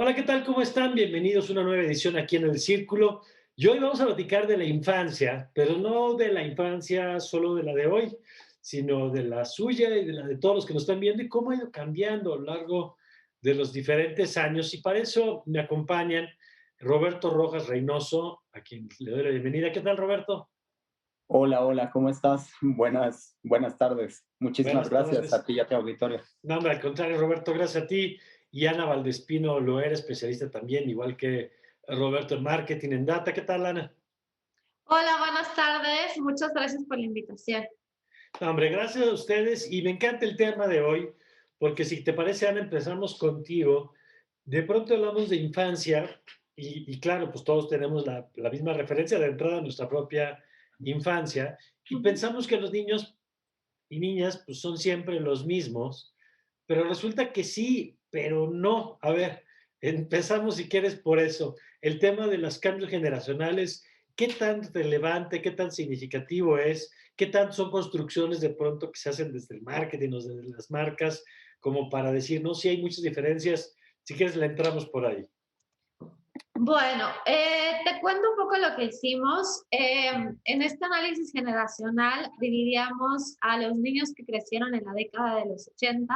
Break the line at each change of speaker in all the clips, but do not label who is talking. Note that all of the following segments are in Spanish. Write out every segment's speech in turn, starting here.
Hola, ¿qué tal? ¿Cómo están? Bienvenidos a una nueva edición aquí en El Círculo. Y hoy vamos a platicar de la infancia, pero no de la infancia solo de la de hoy, sino de la suya y de la de todos los que nos están viendo y cómo ha ido cambiando a lo largo de los diferentes años. Y para eso me acompañan Roberto Rojas Reynoso, a quien le doy la bienvenida. ¿Qué tal, Roberto?
Hola, hola, ¿cómo estás? Buenas tardes. Muchísimas
Buenas
gracias a
tardes.
ti y a tu auditorio.
No, hombre, al contrario, Roberto, gracias a ti. Y Ana Valdespino lo era, especialista también, igual que Roberto en marketing, en data. ¿Qué tal, Ana?
Hola, buenas tardes. Muchas gracias por la invitación.
No, hombre, gracias a ustedes y me encanta el tema de hoy, porque si te parece, Ana, empezamos contigo. De pronto hablamos de infancia y claro, pues todos tenemos la misma referencia de entrada a nuestra propia infancia y
Ujú.
pensamos que los niños y niñas pues son siempre los mismos, pero resulta que sí, pero no. A ver, empezamos si quieres por eso. El tema de los cambios generacionales, ¿qué tan relevante, qué tan significativo es? ¿Qué tan son construcciones de pronto que se hacen desde el marketing o desde las marcas como para decir, no, sí hay muchas diferencias? Si quieres, la entramos por ahí.
Bueno, te cuento un poco lo que hicimos. En este análisis generacional dividíamos a los niños que crecieron en la década de los 80,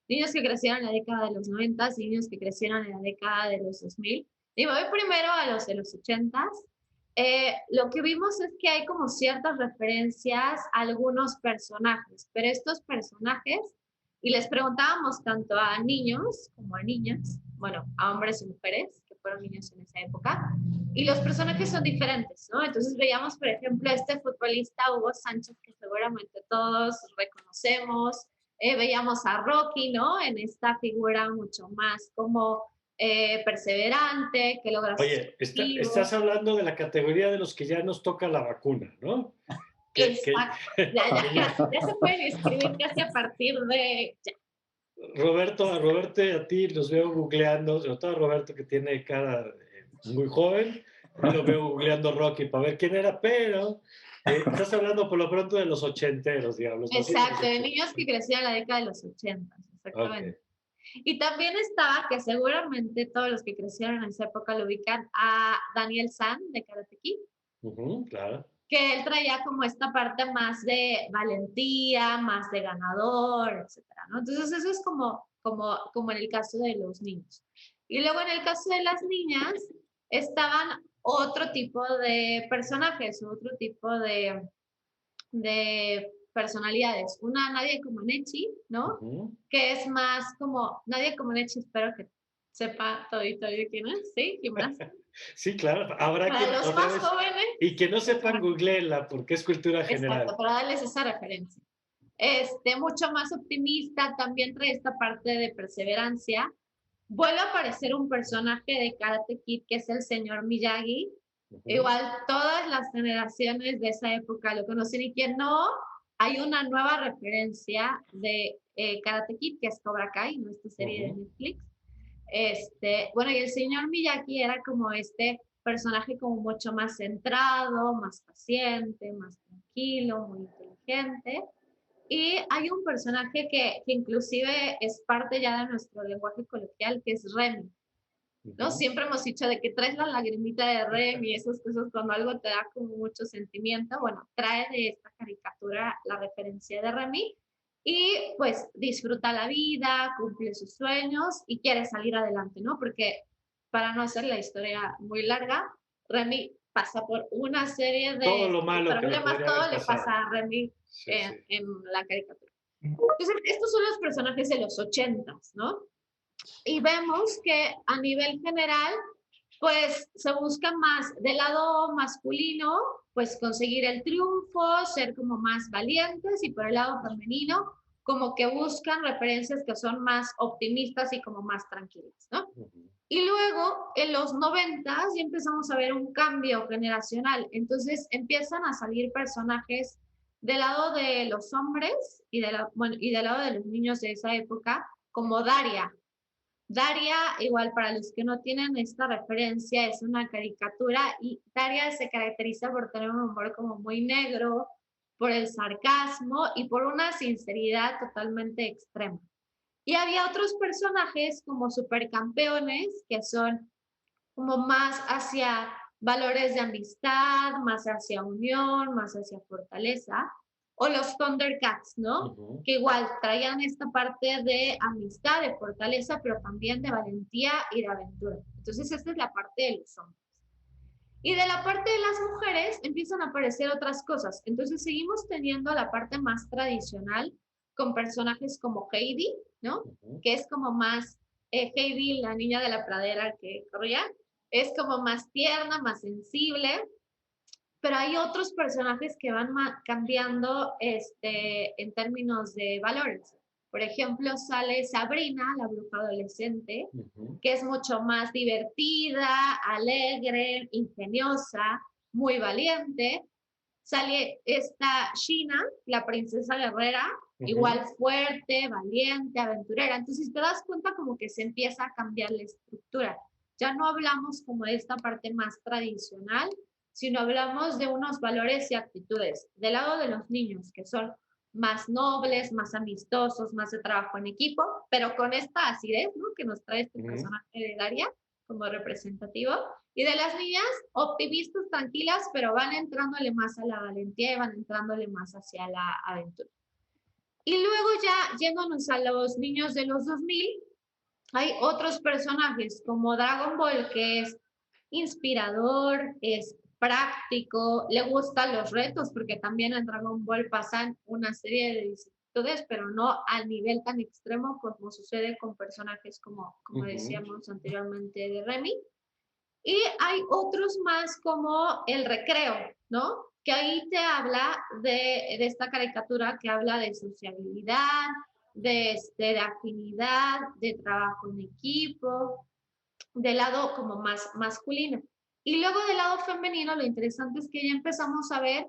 niños que crecieron en la década de los 90 y niños que crecieron en la década de los 2000. Y me voy primero a los de los 80. Lo que vimos es que hay como ciertas referencias a algunos personajes, pero estos personajes, y les preguntábamos tanto a niños como a niñas, bueno, a hombres y mujeres que fueron niños en esa época, y los personajes son diferentes, ¿no? Entonces veíamos, por ejemplo, este futbolista Hugo Sánchez, que seguramente todos reconocemos, veíamos a Rocky, ¿no? En esta figura mucho más como perseverante, que logra sus
Oye, estás
objetivos.
hablando de la categoría de los que ya nos toca la vacuna, ¿no? Que
Exacto. Ya se pueden escribir casi a partir de... Ya.
Roberto y a ti los veo googleando, sobre todo a Roberto que tiene cara muy joven, y lo veo googleando Rocky para ver quién era, pero estás hablando por lo pronto de los ochenteros, digamos, los nacidos en los
Exacto, de
ochentas.
niños que crecían en la década de los 80,
Ok,
exactamente. Y también estaba, que seguramente todos los que crecieron en esa época lo ubican, a Daniel San de Karate Kid,
ujú, claro.
que él traía como esta parte más de valentía, más de ganador, etcétera, ¿no? Entonces eso es como en el caso de los niños. Y luego en el caso de las niñas estaban otro tipo de personajes, otro tipo de personalidades. Una Nadia Comaneci, ¿no?
Ujú.
Que es más como, Nadia Comaneci, espero que sepa todito de quién es, ¿sí? Gimnasta.
Sí, claro, habrá
Para
quien
los
otra
más
vez,
jóvenes,
y que no sepan,
esa,
googleenla porque es cultura
exacto,
general.
para darles esa referencia. Mucho más optimista, también trae esta parte de perseverancia. Vuelve a aparecer un personaje de Karate Kid que es el señor Miyagi.
Ujú,
Igual todas las generaciones de esa época lo conocen y quien no, hay una nueva referencia de Karate Kid que es Cobra Kai, ¿no? Esta serie de
ujú.
Netflix. Bueno, y el señor Miyagi era como este personaje como mucho más centrado, más paciente, más tranquilo, muy inteligente. Y hay un personaje que inclusive es parte ya de nuestro lenguaje coloquial, que es Remy, ¿no?
Ujú.
Siempre hemos dicho de que traes la lagrimita de Remy y esas cosas cuando algo te da como mucho sentimiento. Bueno, trae de esta caricatura la referencia de Remy y pues disfruta la vida, cumple sus sueños y quiere salir adelante, ¿no? Porque para no hacer la historia muy larga, Remy pasa por una serie
Todo
de
lo malo que le
problemas,
podría haber
todo le
pasado.
pasa a Remy
Sí, sí.
en la caricatura. Entonces, estos son los personajes de los ochentas, ¿no? Y vemos que a nivel general, pues se busca más del lado masculino, pues conseguir el triunfo, ser como más valientes, y por el lado femenino, como que buscan referencias que son más optimistas y como más tranquilas, ¿no?
Ujú.
Y luego, en los noventas, ya empezamos a ver un cambio generacional. Entonces, empiezan a salir personajes del lado de los hombres bueno, y del lado de los niños de esa época, como Daria. Daria, igual para los que no tienen esta referencia, es una caricatura y Daria se caracteriza por tener un humor como muy negro, por el sarcasmo y por una sinceridad totalmente extrema. Y había otros personajes como supercampeones, que son como más hacia valores de amistad, más hacia unión, más hacia fortaleza, o los Thundercats, ¿no?
Ujú.
Que igual traían esta parte de amistad, de fortaleza, pero también de valentía y de aventura. Entonces, esta es la parte de los hombres. Y de la parte de las mujeres empiezan a aparecer otras cosas. Entonces, seguimos teniendo la parte más tradicional con personajes como Heidi, ¿no?
Ujú.
Que es como más Heidi, la niña de la pradera que corría, es como más tierna, más sensible, pero hay otros personajes que van cambiando en términos de valores. Por ejemplo, sale Sabrina, la bruja adolescente,
Ujú.
que es mucho más divertida, alegre, ingeniosa, muy valiente. Sale esta Sheena, la princesa guerrera,
Ujú.
igual fuerte, valiente, aventurera. Entonces te das cuenta como que se empieza a cambiar la estructura. Ya no hablamos como de esta parte más tradicional, sino hablamos de unos valores y actitudes del lado de los niños, que son más nobles, más amistosos, más de trabajo en equipo, pero con esta acidez, ¿no? Que nos trae este
Ujú.
personaje de Daria como representativo. Y de las niñas, optimistas, tranquilas, pero van entrándole más a la valentía y van entrándole más hacia la aventura. Y luego ya yéndonos a los niños de los 2000, hay otros personajes como Dragon Ball, que es inspirador, es práctico, le gustan los retos, porque también en Dragon Ball pasan una serie de dificultades, pero no al nivel tan extremo como sucede con personajes como
Ujú.
decíamos anteriormente de Remy. Y hay otros más como el recreo, ¿no? Que ahí te habla de esta caricatura que habla de sociabilidad, de afinidad, de trabajo en equipo, del lado como más masculino. Y luego del lado femenino, lo interesante es que ya empezamos a ver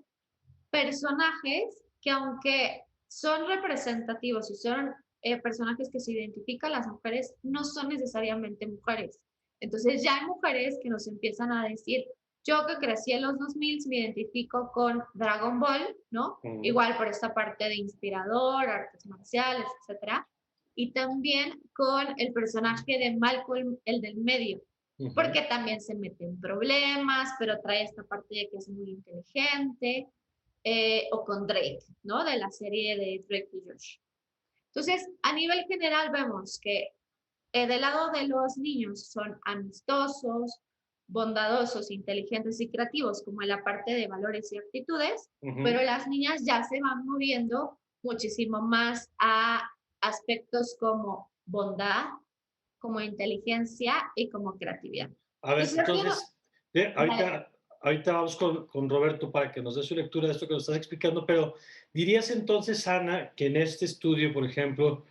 personajes que aunque son representativos y son personajes que se identifican las mujeres, no son necesariamente mujeres. Entonces ya hay mujeres que nos empiezan a decir, yo que crecí en los 2000 me identifico con Dragon Ball, ¿no?
Ujú.
Igual por esta parte de inspirador, artes marciales, etcétera. Y también con el personaje de Malcolm, el del medio,
Ujú.
porque también se mete en problemas, pero trae esta parte de que es muy inteligente, o con Drake, ¿no? De la serie de Drake y Josh. Entonces, a nivel general vemos que del lado de los niños son amistosos, bondadosos, inteligentes y creativos, como en la parte de valores y actitudes, pero
Ujú.
las niñas ya se van moviendo muchísimo más a aspectos como bondad, como inteligencia y como creatividad.
A ver,
Entonces, yo no,
entonces,
dale.
ahorita vamos con Roberto para que nos dé su lectura de esto que nos estás explicando, pero dirías entonces, Ana, que en este estudio, por ejemplo,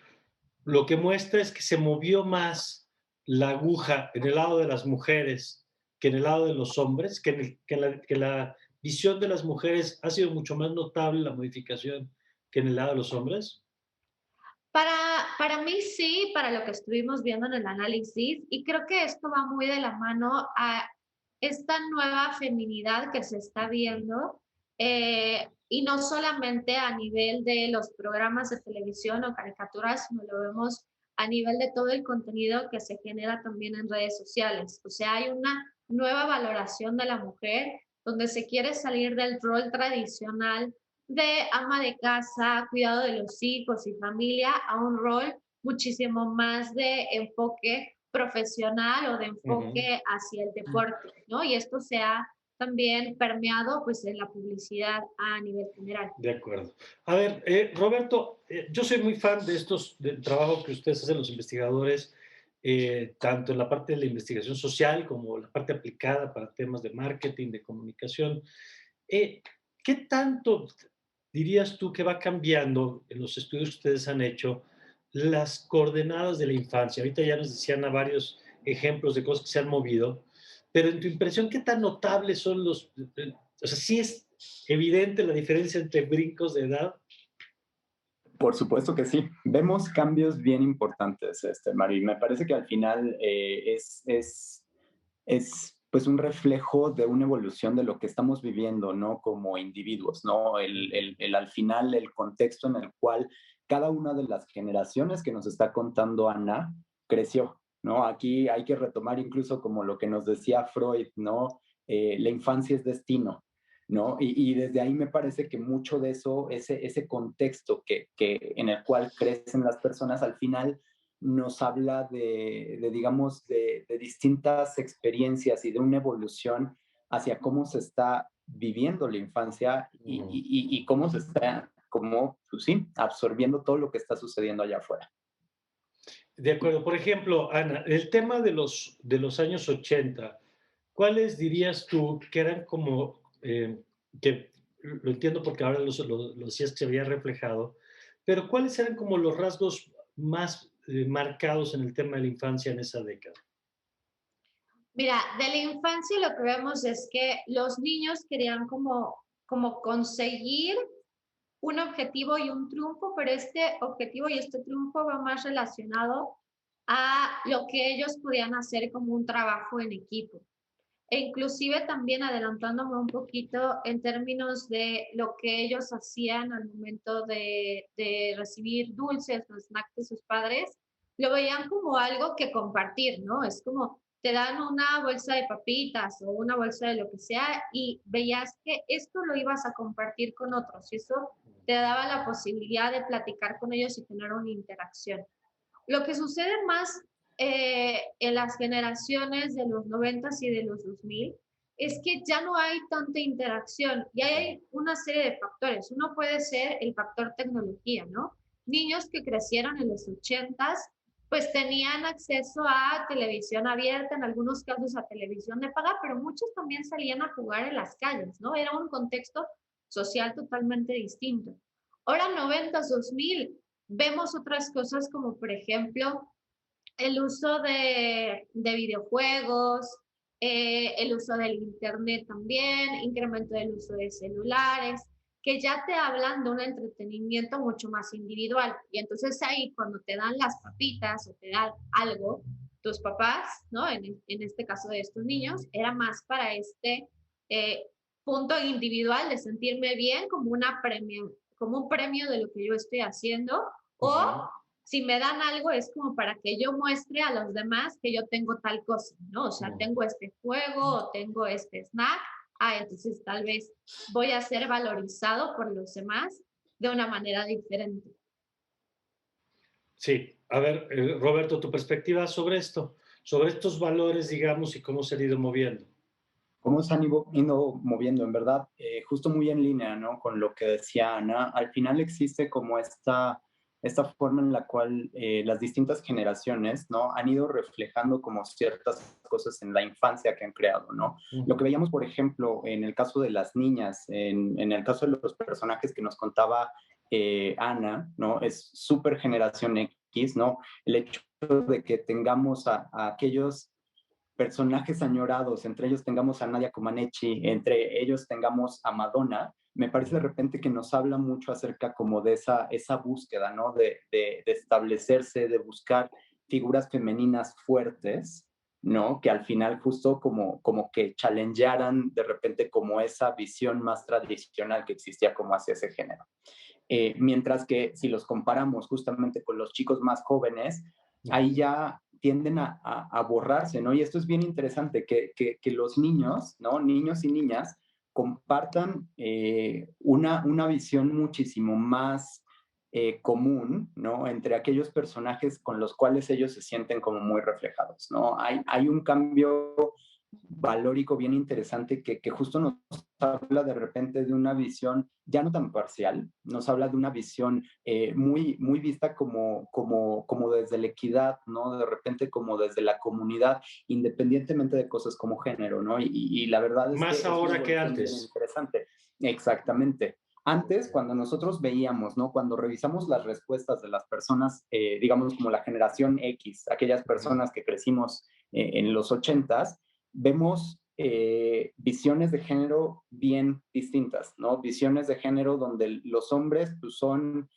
lo que muestra es que se movió más la aguja en el lado de las mujeres que en el lado de los hombres, que la visión de las mujeres ha sido mucho más notable la modificación que en el lado de los hombres.
Para mí sí, para lo que estuvimos viendo en el análisis, y creo que esto va muy de la mano a esta nueva feminidad que se está viendo, y no solamente a nivel de los programas de televisión o caricaturas, sino lo vemos a nivel de todo el contenido que se genera también en redes sociales. O sea, hay una nueva valoración de la mujer donde se quiere salir del rol tradicional de ama de casa, cuidado de los hijos y familia, a un rol muchísimo más de enfoque profesional o de
Ujú.
enfoque hacia el deporte, ¿no? Y esto se ha también permeado pues en la publicidad a nivel general.
De acuerdo. A ver, Roberto, yo soy muy fan de del trabajo que ustedes hacen los investigadores, tanto en la parte de la investigación social como la parte aplicada para temas de marketing, de comunicación. Eh, ¿Qué tanto dirías tú que va cambiando en los estudios que ustedes han hecho las coordenadas de la infancia? Ahorita ya nos decían a varios ejemplos de cosas que se han movido, pero en tu impresión, ¿qué tan notables son o sea, sí es evidente la diferencia entre brincos de edad?
Por supuesto que sí. Vemos cambios bien importantes, Mari. Me parece que al final es pues un reflejo de una evolución de lo que estamos viviendo, ¿no? Como individuos, ¿no? Al final, el contexto en el cual cada una de las generaciones que nos está contando Ana creció, ¿no? Aquí hay que retomar incluso como lo que nos decía Freud, ¿no? La infancia es destino, ¿no? Y desde ahí me parece que mucho de eso, ese contexto en el cual crecen las personas, al final nos habla digamos, de distintas experiencias y de una evolución hacia cómo se está viviendo la infancia y cómo se está, como, pues sí, absorbiendo todo lo que está sucediendo allá afuera.
De acuerdo. Por ejemplo, Ana, el tema de los años 80, ¿cuáles dirías tú que eran como, que lo entiendo porque ahora lo decías que se había reflejado, pero cuáles eran como los rasgos más marcados en el tema de la infancia en esa década?
Mira, de la infancia lo que vemos es que los niños querían como conseguir un objetivo y un triunfo, pero este objetivo y este triunfo va más relacionado a lo que ellos podían hacer como un trabajo en equipo. E inclusive también adelantándome un poquito en términos de lo que ellos hacían al momento de recibir dulces o snacks de sus padres, lo veían como algo que compartir, ¿no? Es como te dan una bolsa de papitas o una bolsa de lo que sea y veías que esto lo ibas a compartir con otros y eso te daba la posibilidad de platicar con ellos y tener una interacción. Lo que sucede más en las generaciones de los 90 y de los 2000 es que ya no hay tanta interacción y hay una serie de factores. Uno puede ser el factor tecnología, ¿no? Niños que crecieron en los 80s, pues tenían acceso a televisión abierta, en algunos casos a televisión de paga, pero muchos también salían a jugar en las calles, ¿no? Era un contexto social totalmente distinto. Ahora, 90s, 2000, vemos otras cosas como, por ejemplo, el uso de videojuegos, el uso del internet también, incremento del uso de celulares, que ya te hablan de un entretenimiento mucho más individual. Y entonces ahí cuando te dan las papitas o te dan algo, tus papás, ¿no? En este caso de estos niños, era más para este eh, punto individual de sentirme bien como, como un premio de lo que yo estoy haciendo, o si me dan algo es como para que yo muestre a los demás que yo tengo tal cosa, ¿no? O sea, tengo este juego o tengo este snack, entonces tal vez voy a ser valorizado por los demás de una manera diferente.
Sí, a ver, Roberto, tu perspectiva sobre esto, sobre estos valores, digamos, y cómo se han ido moviendo.
Cómo se han ido moviendo, en verdad, justo muy en línea, ¿no? Con lo que decía Ana, al final existe como esta forma en la cual las distintas generaciones, ¿no? Han ido reflejando como ciertas cosas en la infancia que han creado, ¿no? Lo que veíamos, por ejemplo, en el caso de las niñas, en el caso de los personajes que nos contaba Ana, ¿no? Es súper generación X, ¿no? El hecho de que tengamos a aquellos personajes añorados, entre ellos tengamos a Nadia Comaneci, entre ellos tengamos a Madonna, me parece de repente que nos habla mucho acerca como de esa búsqueda, ¿no? De establecerse, de buscar figuras femeninas fuertes, ¿no? Que al final justo como que challengearan de repente como esa visión más tradicional que existía como hacia ese género. Mientras que si los comparamos justamente con los chicos más jóvenes, ahí ya tienden a borrarse, ¿no? Y esto es bien interesante, que los niños, ¿no? Niños y niñas compartan una visión muchísimo más común, ¿no? Entre aquellos personajes con los cuales ellos se sienten como muy reflejados, ¿no? Hay un cambio valórico bien interesante que justo nos habla de repente de una visión ya no tan parcial, nos habla de una visión muy vista como desde la equidad, ¿no? De repente como desde la comunidad, independientemente de cosas como género, ¿no? Y la verdad es
Más
que
ahora
es
que
bien
antes.
interesante. Exactamente. Antes, cuando nosotros veíamos, ¿no? Cuando revisamos las respuestas de las personas, digamos como la generación X, aquellas personas que crecimos en los 80s, vemos visiones de género bien distintas, ¿no? Visiones de género donde los hombres pues, son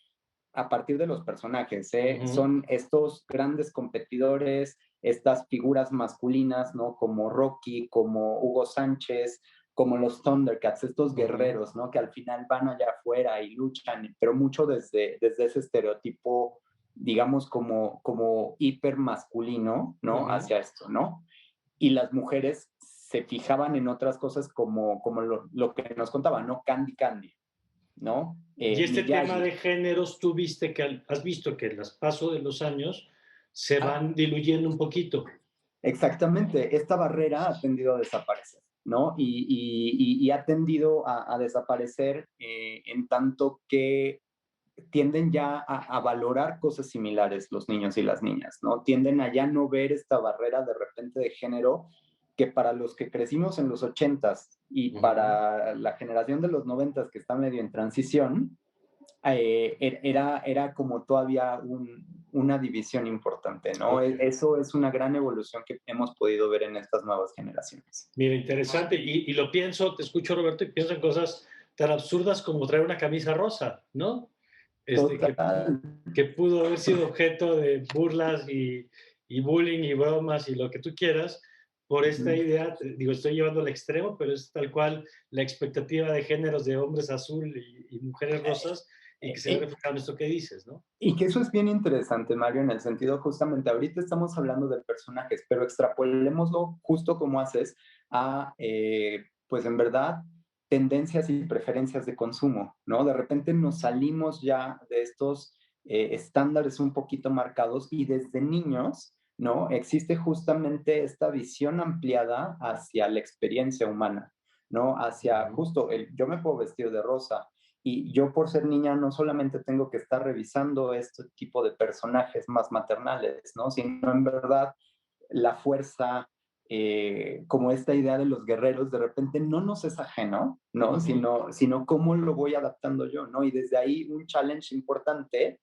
a partir de los personajes, son estos grandes competidores, estas figuras masculinas, ¿no? Como Rocky, como Hugo Sánchez, como los Thundercats, estos guerreros, ¿no? Que al final van allá afuera y luchan, pero mucho desde ese estereotipo, digamos, como hipermasculino, ¿no? Hacia esto, ¿no? Y las mujeres se fijaban en otras cosas como lo que nos contaba, ¿no? Candy Candy, ¿no?
Y este tema
Miyagi.
de géneros, tú viste que has visto que el paso de los años se van diluyendo un poquito.
Exactamente, esta barrera ha tendido a desaparecer, ¿no? Y ha tendido a desaparecer en tanto que tienden ya a valorar cosas similares los niños y las niñas, ¿no? Tienden a ya no ver esta barrera de repente de género que para los que crecimos en los 80s y para la generación de los 90s que está medio en transición, era como todavía una división importante, ¿no?
Okay.
Eso es una gran evolución que hemos podido ver en estas nuevas generaciones.
Mira, interesante. Y lo pienso, te escucho, Roberto, y pienso en cosas tan absurdas como traer una camisa rosa, ¿no? Que pudo haber sido objeto de burlas y bullying y bromas y lo que tú quieras, por esta idea, digo, estoy llevando al extremo, pero es tal cual la expectativa de géneros de hombres azul y mujeres rosas, y que se ve reflejado en esto que dices, ¿no?
Y que eso es bien interesante, Mario, en el sentido justamente, ahorita estamos hablando de personajes, pero extrapolémoslo justo como haces a, pues en verdad, tendencias y preferencias de consumo, ¿no? De repente nos salimos ya de estos estándares un poquito marcados y desde niños, ¿no? Existe justamente esta visión ampliada hacia la experiencia humana, ¿no? Hacia justo yo me puedo vestir de rosa, y yo por ser niña no solamente tengo que estar revisando este tipo de personajes más maternales, ¿no? Sino en verdad la fuerza, como esta idea de los guerreros, de repente no nos es ajeno, ¿no? Sino cómo lo voy adaptando yo, ¿no? Y desde ahí un challenge importante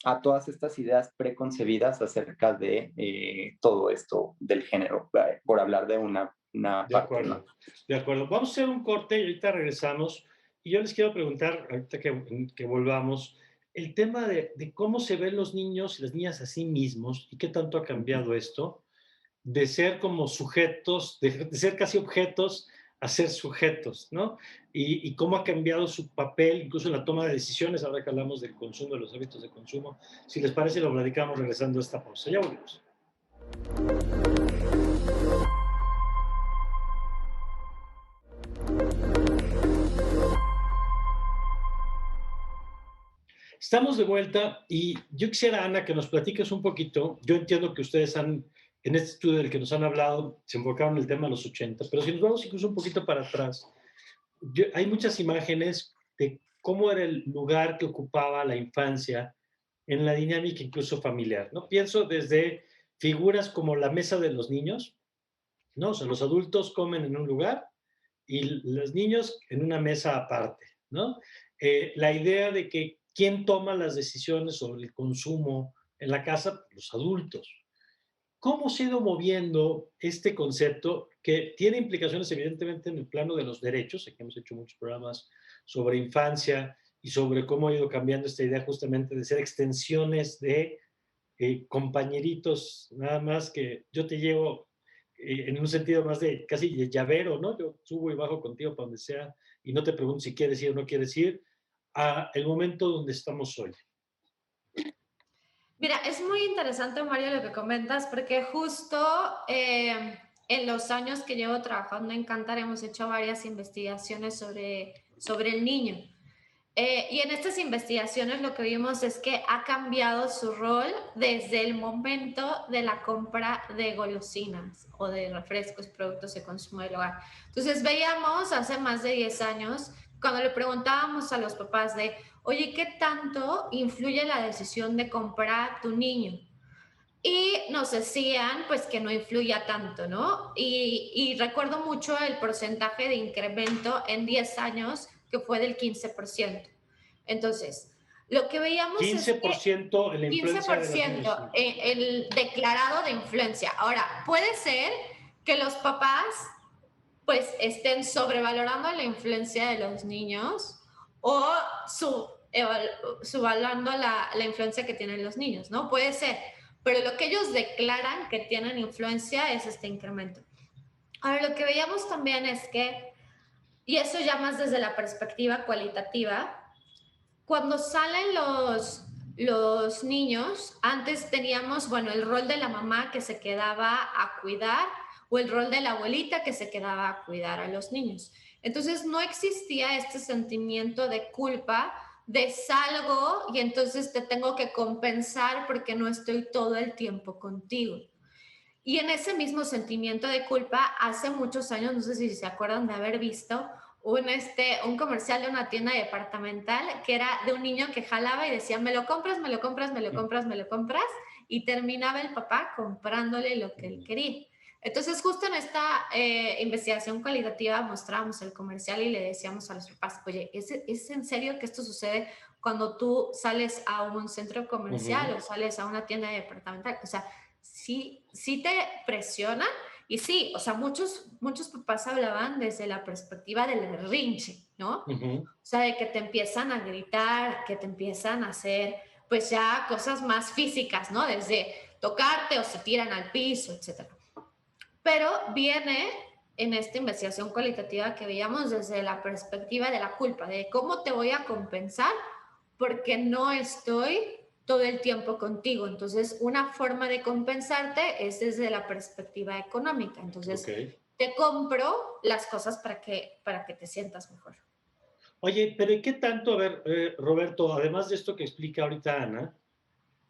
a todas estas ideas preconcebidas acerca de todo esto del género, por hablar de una
De
parte,
acuerdo,
¿no?
de acuerdo. Vamos a hacer un corte y ahorita regresamos. Y yo les quiero preguntar, ahorita que volvamos, el tema de cómo se ven los niños y las niñas a sí mismos y qué tanto ha cambiado esto de ser como sujetos, de ser casi objetos a ser sujetos, ¿no? Y cómo ha cambiado su papel, incluso en la toma de decisiones, ahora que hablamos del consumo, de los hábitos de consumo. Si les parece, lo platicamos regresando a esta pausa. Ya volvemos. Estamos de vuelta y yo quisiera, Ana, que nos platiques un poquito. Yo entiendo que ustedes en este estudio del que nos han hablado, se enfocaron en el tema de los 80, pero si nos vamos incluso un poquito para atrás, hay muchas imágenes de cómo era el lugar que ocupaba la infancia en la dinámica incluso familiar, ¿no? Pienso desde figuras como la mesa de los niños, ¿no? O sea, los adultos comen en un lugar y los niños en una mesa aparte, ¿no? La idea de que quién toma las decisiones sobre el consumo en la casa, los adultos. ¿Cómo se ha ido moviendo este concepto que tiene implicaciones evidentemente en el plano de los derechos? Aquí hemos hecho muchos programas sobre infancia y sobre cómo ha ido cambiando esta idea justamente de ser extensiones de compañeritos, nada más que yo te llevo en un sentido más de casi de llavero, ¿no? Yo subo y bajo contigo para donde sea y no te pregunto si quieres ir o no quieres ir, a el momento donde estamos hoy.
Mira, es muy interesante, Mario, lo que comentas, porque justo en los años que llevo trabajando en Kantar hemos hecho varias investigaciones sobre el niño. Y en estas investigaciones lo que vimos es que ha cambiado su rol desde el momento de la compra de golosinas o de refrescos, productos de consumo del hogar. Entonces veíamos hace más de 10 años, cuando le preguntábamos a los papás de, oye, ¿qué tanto influye la decisión de comprar tu niño? Y nos decían, pues, que no influya tanto, ¿no? Y recuerdo mucho el porcentaje de incremento en 10 años, que fue del 15%. Entonces, lo que veíamos
15% en la influencia de los niños.
15% el declarado de influencia. Ahora, puede ser que los papás, pues, estén sobrevalorando la influencia de los niños o subvaluando la influencia que tienen los niños, ¿no? Puede ser. Pero lo que ellos declaran que tienen influencia es este incremento. Ahora, lo que veíamos también es que Y eso ya más desde la perspectiva cualitativa. Cuando salen los niños, antes teníamos, bueno, el rol de la mamá que se quedaba a cuidar o el rol de la abuelita que se quedaba a cuidar a los niños. Entonces no existía este sentimiento de culpa de salgo y entonces te tengo que compensar porque no estoy todo el tiempo contigo. Y en ese mismo sentimiento de culpa, hace muchos años, no sé si se acuerdan de haber visto un comercial de una tienda departamental que era de un niño que jalaba y decía, me lo compras, me lo compras, me lo compras, me lo compras, y terminaba el papá comprándole lo que él quería. Entonces, justo en esta investigación cualitativa mostrábamos el comercial y le decíamos a los papás, oye, ¿es en serio que esto sucede cuando tú sales a un centro comercial o sales a una tienda departamental? O sea, sí te presiona y sí, o sea, muchos papás hablaban desde la perspectiva del berrinche, ¿no?
Ujú.
O sea, de que te empiezan a gritar, que te empiezan a hacer, pues ya cosas más físicas, ¿no? Desde tocarte o se tiran al piso, etcétera. Pero viene en esta investigación cualitativa que veíamos desde la perspectiva de la culpa, de cómo te voy a compensar porque no estoy todo el tiempo contigo. Entonces, una forma de compensarte es desde la perspectiva económica.
Ok.
Entonces, te compro las cosas para que te sientas mejor.
Oye, pero ¿y qué tanto, a ver, Roberto, además de esto que explica ahorita Ana,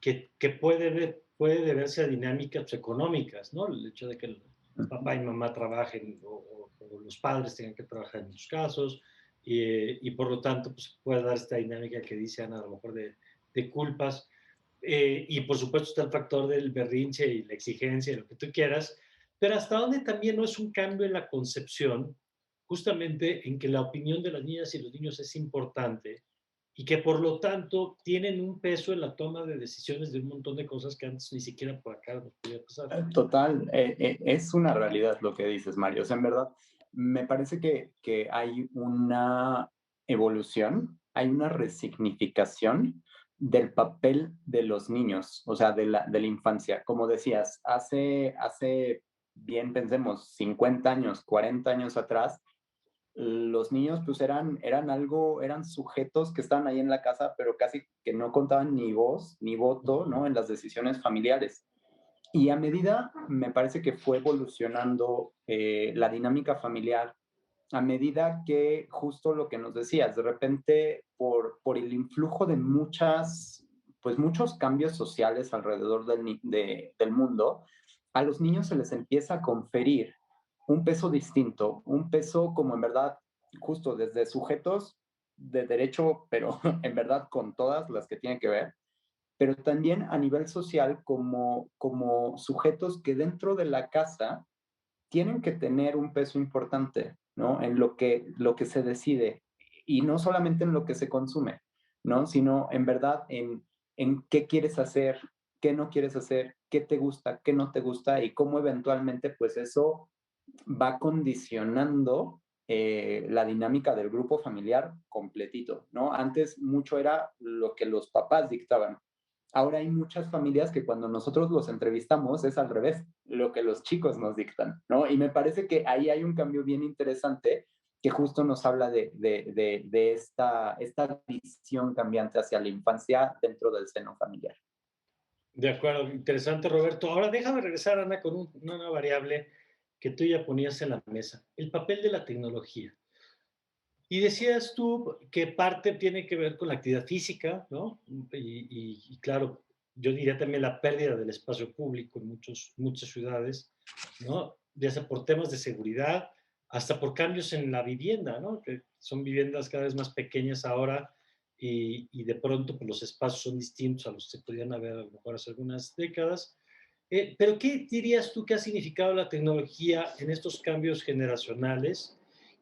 que puede deberse a dinámicas económicas, ¿no? El hecho de que el papá y mamá trabajen o los padres tengan que trabajar en muchos casos y por lo tanto pues, puede dar esta dinámica que dice Ana, a lo mejor de culpas. Y por supuesto está el factor del berrinche y la exigencia, lo que tú quieras, pero hasta dónde también no es un cambio en la concepción, justamente en que la opinión de las niñas y los niños es importante y que por lo tanto tienen un peso en la toma de decisiones de un montón de cosas que antes ni siquiera por acá nos podía pasar.
Total, es una realidad lo que dices, Mario. O sea, en verdad, me parece que hay una evolución, hay una resignificación del papel de los niños, o sea, de la infancia. Como decías, bien pensemos, 50 años, 40 años atrás, los niños pues eran sujetos que estaban ahí en la casa, pero casi que no contaban ni voz ni voto, ¿no? En las decisiones familiares. Y a medida, me parece que fue evolucionando la dinámica familiar, a medida que justo lo que nos decías, de repente por el influjo de pues muchos cambios sociales alrededor del mundo, a los niños se les empieza a conferir un peso distinto, un peso como en verdad, justo desde sujetos de derecho, pero en verdad con todas las que tienen que ver, pero también a nivel social como sujetos que dentro de la casa tienen que tener un peso importante, ¿no? En lo que se decide y no solamente en lo que se consume, ¿no? Sino en verdad en qué quieres hacer, qué no quieres hacer, qué te gusta, qué no te gusta y cómo eventualmente pues eso va condicionando la dinámica del grupo familiar completito, ¿no? Antes mucho era lo que los papás dictaban. Ahora hay muchas familias que cuando nosotros los entrevistamos es al revés, lo que los chicos nos dictan, ¿no? Y me parece que ahí hay un cambio bien interesante que justo nos habla de esta visión cambiante hacia la infancia dentro del seno familiar.
De acuerdo, interesante, Roberto. Ahora déjame regresar, Ana, con una variable que tú ya ponías en la mesa, el papel de la tecnología. Y decías tú que parte tiene que ver con la actividad física, ¿no? Y claro, yo diría también la pérdida del espacio público en muchas ciudades, ¿no? Ya sea por temas de seguridad, hasta por cambios en la vivienda, ¿no? Que son viviendas cada vez más pequeñas ahora y de pronto pues, los espacios son distintos a los que se podían haber a lo mejor hace algunas décadas. Pero ¿qué dirías tú que ha significado la tecnología en estos cambios generacionales?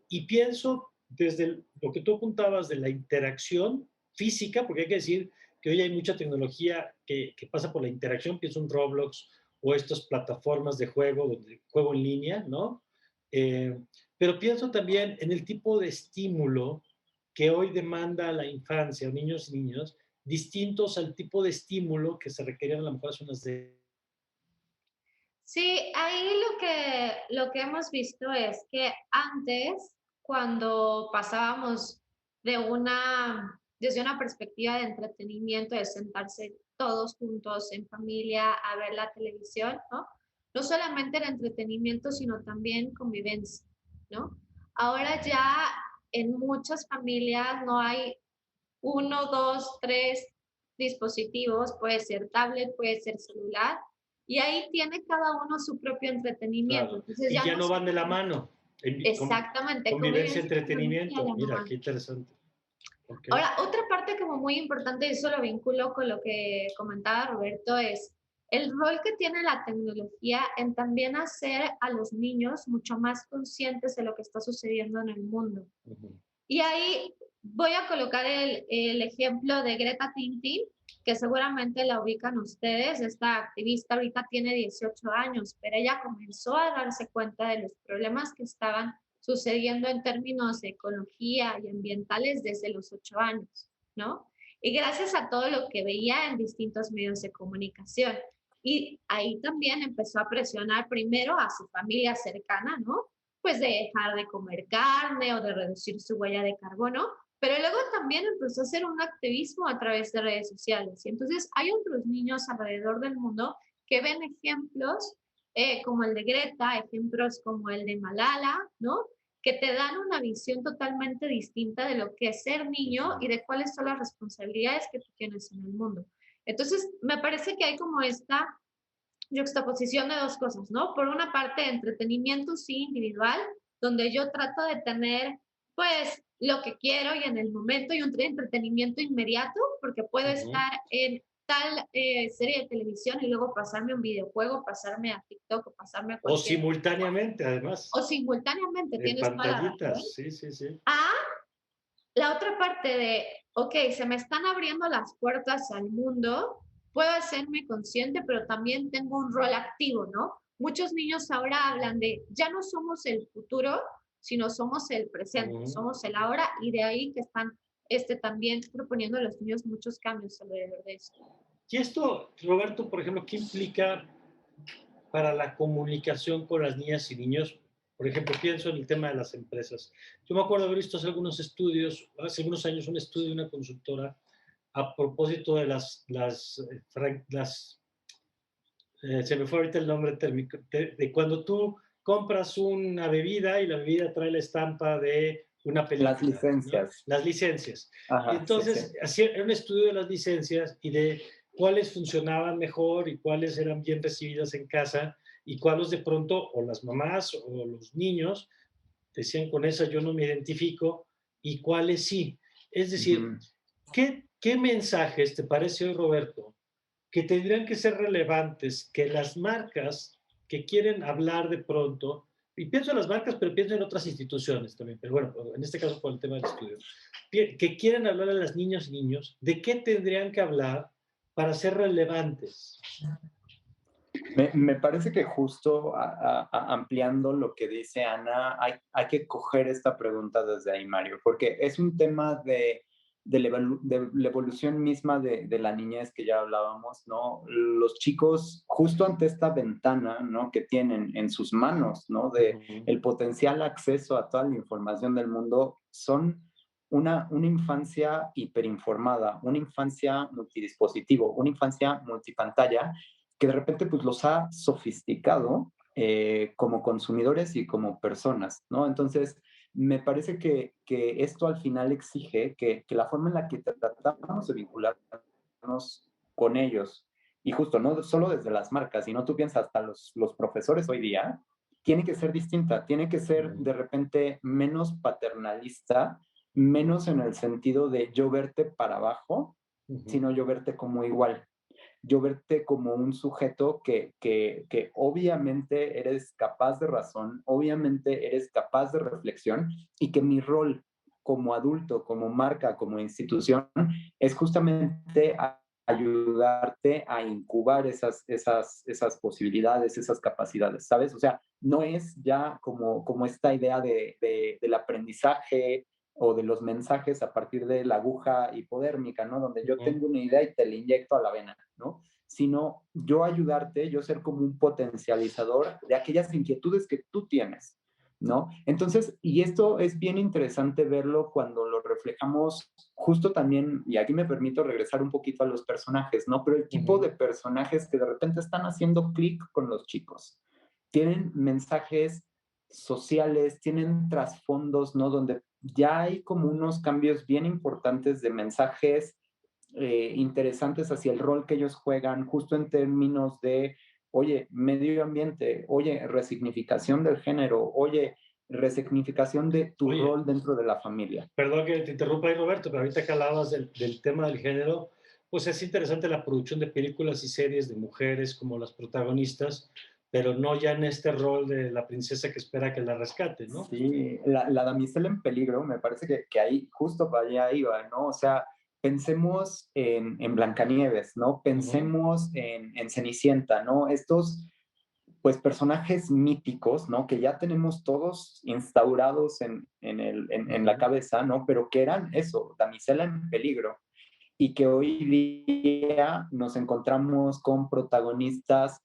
Y pienso desde lo que tú apuntabas de la interacción física, porque hay que decir que hoy hay mucha tecnología que pasa por la interacción, pienso en Roblox o estas plataformas de juego, donde juego en línea, ¿no? Eh, pero pienso también en el tipo de estímulo que hoy demanda la infancia, niños y niñas, distintos al tipo de estímulo que se requerían a lo mejor hace unas décadas.
Sí, ahí lo que hemos visto es que antes, cuando pasábamos desde una perspectiva de entretenimiento, de sentarse todos juntos en familia a ver la televisión, ¿no? No solamente el entretenimiento, sino también convivencia, ¿no? Ahora ya en muchas familias no hay uno, dos, tres dispositivos, puede ser tablet, puede ser celular, y ahí tiene cada uno su propio entretenimiento.
Claro.
Entonces
Y
ya
ya
no
no
se...
van de la mano.
Exactamente,
Convivencia,
convivencia y tecnología
entretenimiento.
ya no
Mira,
van.
qué interesante. Okay.
Ahora, otra parte como muy importante, y eso lo vinculo con lo que comentaba Roberto, es el rol que tiene la tecnología en también hacer a los niños mucho más conscientes de lo que está sucediendo en el mundo. Y ahí voy a colocar el ejemplo de Greta Thunberg, que seguramente la ubican ustedes. Esta activista ahorita tiene 18 años, pero ella comenzó a darse cuenta de los problemas que estaban sucediendo en términos de ecología y ambientales desde los 8 años, ¿no? Y gracias a todo lo que veía en distintos medios de comunicación. Y ahí también empezó a presionar primero a su familia cercana, ¿no? Pues de dejar de comer carne o de reducir su huella de carbono, pero luego también empezó a hacer un activismo a través de redes sociales. Y entonces hay otros niños alrededor del mundo que ven ejemplos como el de Greta, ejemplos como el de Malala, ¿no? Que te dan una visión totalmente distinta de lo que es ser niño y de cuáles son las responsabilidades que tú tienes en el mundo. Entonces, me parece que hay como esta juxtaposición de dos cosas, ¿no? Por una parte, entretenimiento sí individual, donde yo trato de tener, pues, lo que quiero y en el momento, y un entretenimiento inmediato, porque puedo estar en tal serie de televisión y luego pasarme un videojuego, pasarme a TikTok o pasarme a
O
cualquier...
simultáneamente, además.
O simultáneamente,
En
tienes toda la razón.
pantallitas, sí, sí, sí.
A la otra parte de, ok, se me están abriendo las puertas al mundo, puedo hacerme consciente, pero también tengo un rol activo, ¿no? Muchos niños ahora hablan de, ya no somos el futuro, sino somos el presente, somos el ahora, y de ahí que están también proponiendo a los niños muchos cambios alrededor de eso.
Y esto, Roberto, por ejemplo, ¿qué implica para la comunicación con las niñas y niños? Por ejemplo, pienso en el tema de las empresas. Yo me acuerdo haber visto hace algunos estudios, hace algunos años, un estudio de una consultora a propósito de se me fue ahorita el nombre térmico, de cuando tú compras una bebida y la bebida trae la estampa de una película.
Las licencias.
¿No? Las licencias.
Ajá,
y entonces,
sí.
Era un estudio de las licencias y de cuáles funcionaban mejor y cuáles eran bien recibidas en casa y cuáles de pronto, o las mamás o los niños, decían con esa yo no me identifico y cuáles sí. Es decir, ¿qué mensajes te parece hoy, Roberto, que tendrían que ser relevantes, que las marcas que quieren hablar de pronto, y pienso en las marcas, pero pienso en otras instituciones también, pero bueno, en este caso por el tema del estudio, que quieren hablar a las niñas y niños, ¿de qué tendrían que hablar para ser relevantes?
Me parece que justo ampliando lo que dice Ana, hay que coger esta pregunta desde ahí, Mario, porque es un tema de la evolución misma de la niñez que ya hablábamos, ¿no? Los chicos, justo ante esta ventana, ¿no? Que tienen en sus manos, ¿no? De el potencial acceso a toda la información del mundo, son una infancia hiperinformada, una infancia multidispositivo, una infancia multipantalla, que de repente pues los ha sofisticado como consumidores y como personas, ¿no? Entonces, me parece que esto al final exige que la forma en la que tratamos de vincularnos con ellos, y justo no solo desde las marcas, sino tú piensas hasta los profesores hoy día, tiene que ser distinta, tiene que ser de repente menos paternalista, menos en el sentido de yo verte para abajo, sino yo verte como igual, yo verte como un sujeto que obviamente eres capaz de razón, obviamente eres capaz de reflexión, y que mi rol como adulto, como marca, como institución, es justamente ayudarte a incubar esas posibilidades, esas capacidades, ¿sabes? O sea, no es ya como esta idea del aprendizaje o de los mensajes a partir de la aguja hipodérmica, ¿no? Donde yo tengo una idea y te la inyecto a la vena, ¿no? Sino yo ayudarte, yo ser como un potencializador de aquellas inquietudes que tú tienes, ¿no? Entonces, y esto es bien interesante verlo cuando lo reflejamos justo también, y aquí me permito regresar un poquito a los personajes, ¿no? Pero el tipo de personajes que de repente están haciendo clic con los chicos. Tienen mensajes sociales, tienen trasfondos, ¿no? Donde ya hay como unos cambios bien importantes de mensajes interesantes hacia el rol que ellos juegan, justo en términos de, oye, medio ambiente, oye, resignificación del género, oye, resignificación de tu
Oye,
rol dentro de la familia.
perdón que te interrumpa ahí, Roberto, pero ahorita que hablabas del tema del género, pues es interesante la producción de películas y series de mujeres como las protagonistas, pero no ya en este rol de la princesa que espera que la rescate, ¿no?
Sí, la damisela en peligro, me parece que ahí justo para allá iba, ¿no? O sea, pensemos en Blancanieves, ¿no?
Ujú,
Pensemos en Cenicienta, ¿no? Estos pues personajes míticos, ¿no? Que ya tenemos todos instaurados en la
ujú.
cabeza, ¿no? Pero que eran eso, damisela en peligro, y que hoy día nos encontramos con protagonistas